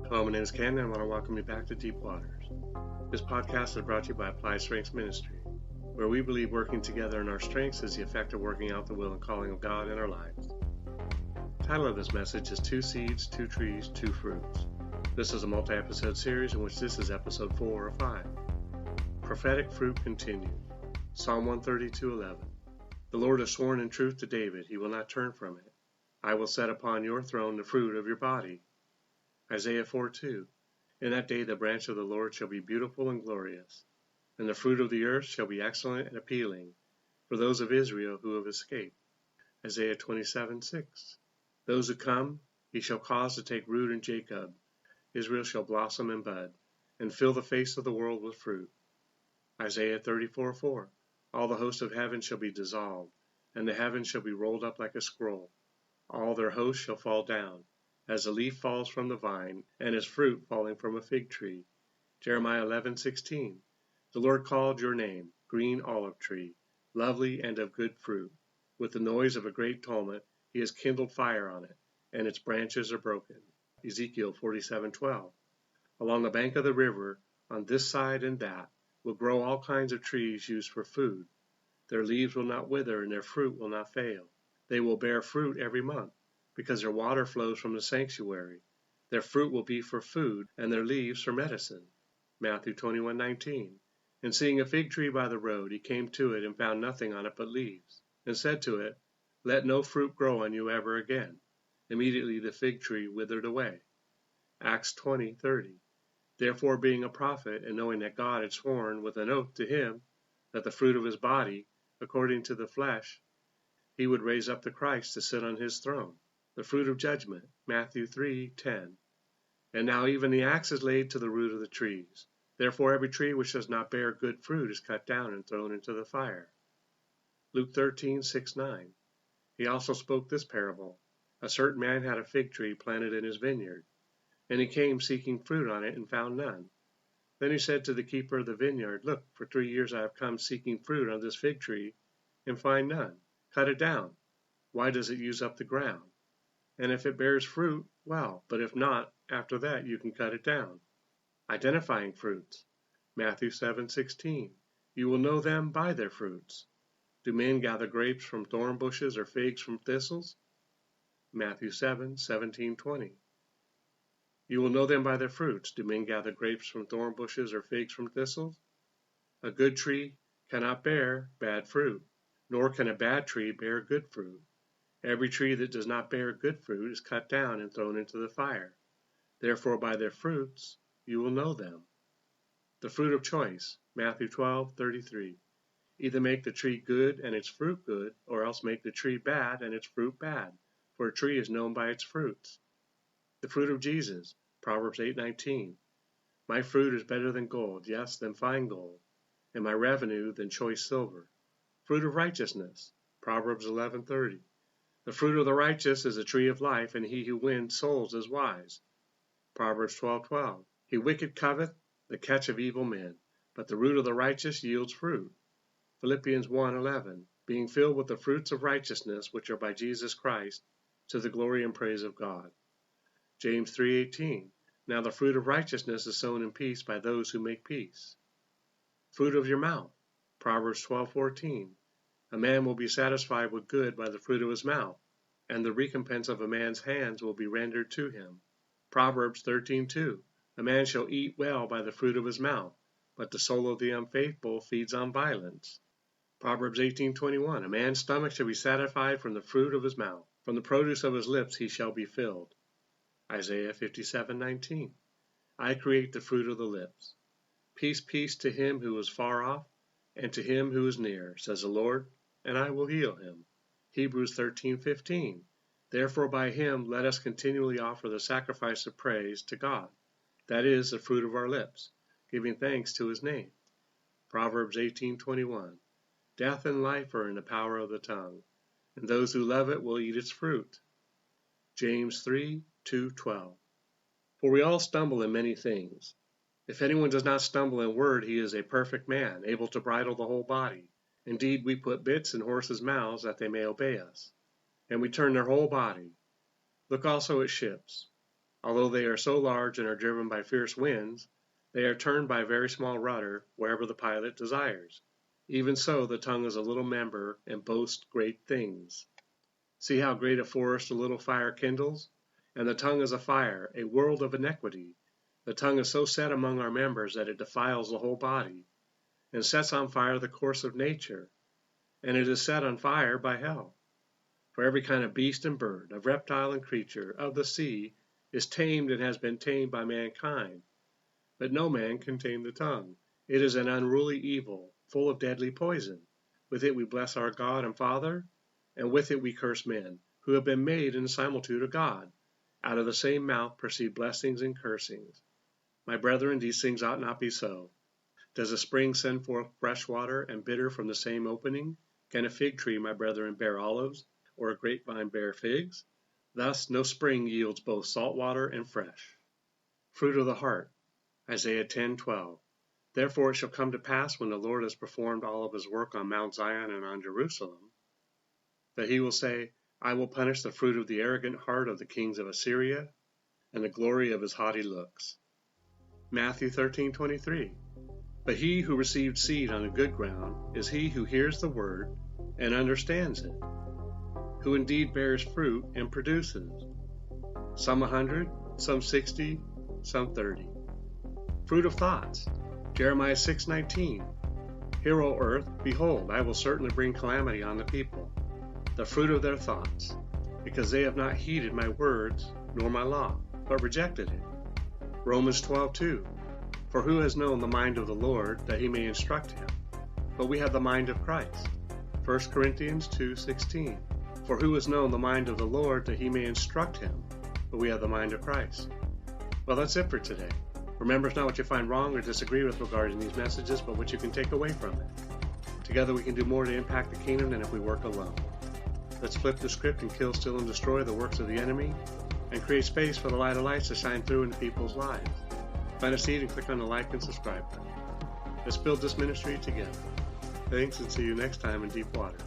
Hello, my name is Ken, and I want to welcome you back to Deep Waters. This podcast is brought to you by Applied Strengths Ministry, where we believe working together in our strengths is the effect of working out the will and calling of God in our lives. The title of this message is Two Seeds, Two Trees, Two Fruits. This is a multi-episode series in which this is episode 4 or 5. Prophetic Fruit Continued. Psalm 132:11. The Lord has sworn in truth to David, he will not turn from it. I will set upon your throne the fruit of your body. Isaiah 4:2. In that day the branch of the Lord shall be beautiful and glorious, and the fruit of the earth shall be excellent and appealing for those of Israel who have escaped. Isaiah 27:6. Those who come he shall cause to take root in Jacob. Israel shall blossom and bud, and fill the face of the world with fruit. Isaiah 34:4. All the host of heaven shall be dissolved, and the heavens shall be rolled up like a scroll. All their hosts shall fall down, as a leaf falls from the vine, and as fruit falling from a fig tree. Jeremiah 11:16. The Lord called your name, green olive tree, lovely and of good fruit. With the noise of a great tumult, he has kindled fire on it, and its branches are broken. Ezekiel 47:12. Along the bank of the river, on this side and that, will grow all kinds of trees used for food. Their leaves will not wither, and their fruit will not fail. They will bear fruit every month, because their water flows from the sanctuary. Their fruit will be for food, and their leaves for medicine. Matthew 21:19. And seeing a fig tree by the road, he came to it and found nothing on it but leaves, and said to it, Let no fruit grow on you ever again. Immediately the fig tree withered away. Acts 20:30. Therefore, being a prophet, and knowing that God had sworn with an oath to him that the fruit of his body, according to the flesh, he would raise up the Christ to sit on his throne. The fruit of judgment, Matthew 3:10. And now even the axe is laid to the root of the trees. Therefore every tree which does not bear good fruit is cut down and thrown into the fire. Luke 13:6-9. He also spoke this parable. A certain man had a fig tree planted in his vineyard, and he came seeking fruit on it and found none. Then he said to the keeper of the vineyard, Look, for 3 years I have come seeking fruit on this fig tree and find none. Cut it down. Why does it use up the ground? And if it bears fruit, well, but if not, after that you can cut it down. Identifying fruits. Matthew 7:16. You will know them by their fruits. Do men gather grapes from thorn bushes or figs from thistles? Matthew 7:17-20. You will know them by their fruits. Do men gather grapes from thorn bushes or figs from thistles? A good tree cannot bear bad fruit, nor can a bad tree bear good fruit. Every tree that does not bear good fruit is cut down and thrown into the fire. Therefore by their fruits you will know them. The fruit of choice, Matthew 12:33. Either make the tree good and its fruit good, or else make the tree bad and its fruit bad, for a tree is known by its fruits. The fruit of Jesus, Proverbs 8:19. My fruit is better than gold, yes, than fine gold, and my revenue than choice silver. Fruit of righteousness, Proverbs 11:30. The fruit of the righteous is a tree of life, and he who wins souls is wise. Proverbs 12:12. He wicked coveteth the catch of evil men, but the root of the righteous yields fruit. Philippians 1:11. Being filled with the fruits of righteousness which are by Jesus Christ, to the glory and praise of God. James 3:18. Now the fruit of righteousness is sown in peace by those who make peace. Fruit of your mouth, Proverbs 12:14. A man will be satisfied with good by the fruit of his mouth, and the recompense of a man's hands will be rendered to him. Proverbs 13:2. A man shall eat well by the fruit of his mouth, but the soul of the unfaithful feeds on violence. Proverbs 18:21. A man's stomach shall be satisfied from the fruit of his mouth. From the produce of his lips he shall be filled. Isaiah 57:19. I create the fruit of the lips. Peace, peace to him who is far off, and to him who is near, says the Lord, and I will heal him. Hebrews 13:15. Therefore by him let us continually offer the sacrifice of praise to God, that is, the fruit of our lips, giving thanks to his name. Proverbs 18:21. Death and life are in the power of the tongue, and those who love it will eat its fruit. James 3:2-12. For we all stumble in many things. If anyone does not stumble in word, he is a perfect man, able to bridle the whole body. Indeed, we put bits in horses' mouths that they may obey us, and we turn their whole body. Look also at ships. Although they are so large and are driven by fierce winds, they are turned by a very small rudder wherever the pilot desires. Even so, the tongue is a little member and boasts great things. See how great a forest a little fire kindles? And the tongue is a fire, a world of iniquity. The tongue is so set among our members that it defiles the whole body, and sets on fire the course of nature, and it is set on fire by hell. For every kind of beast and bird, of reptile and creature, of the sea, is tamed and has been tamed by mankind. But no man can tame the tongue. It is an unruly evil, full of deadly poison. With it we bless our God and Father, and with it we curse men, who have been made in the similitude of God. Out of the same mouth proceed blessings and cursings. My brethren, these things ought not be so. Does a spring send forth fresh water and bitter from the same opening? Can a fig tree, my brethren, bear olives, or a grapevine bear figs? Thus no spring yields both salt water and fresh. Fruit of the heart. Isaiah 10:12. Therefore it shall come to pass when the Lord has performed all of his work on Mount Zion and on Jerusalem, that he will say, I will punish the fruit of the arrogant heart of the kings of Assyria, and the glory of his haughty looks. Matthew 13:23. But he who received seed on a good ground is he who hears the word and understands it, who indeed bears fruit and produces, some 100, some 60, some 30. Fruit of thoughts. Jeremiah 6:19. Hear, O earth, behold, I will certainly bring calamity on the people, the fruit of their thoughts, because they have not heeded my words nor my law, but rejected it. Romans 12:2. For who has known the mind of the Lord, that he may instruct him? But we have the mind of Christ. 1 Corinthians 2:16. For who has known the mind of the Lord, that he may instruct him? But we have the mind of Christ. Well, that's it for today. Remember, it's not what you find wrong or disagree with regarding these messages, but what you can take away from it. Together we can do more to impact the kingdom than if we work alone. Let's flip the script and kill, steal, and destroy the works of the enemy, and create space for the light of lights to shine through into people's lives. Find a seed and click on the like and subscribe button. Let's build this ministry together. Thanks, and see you next time in Deep Waters.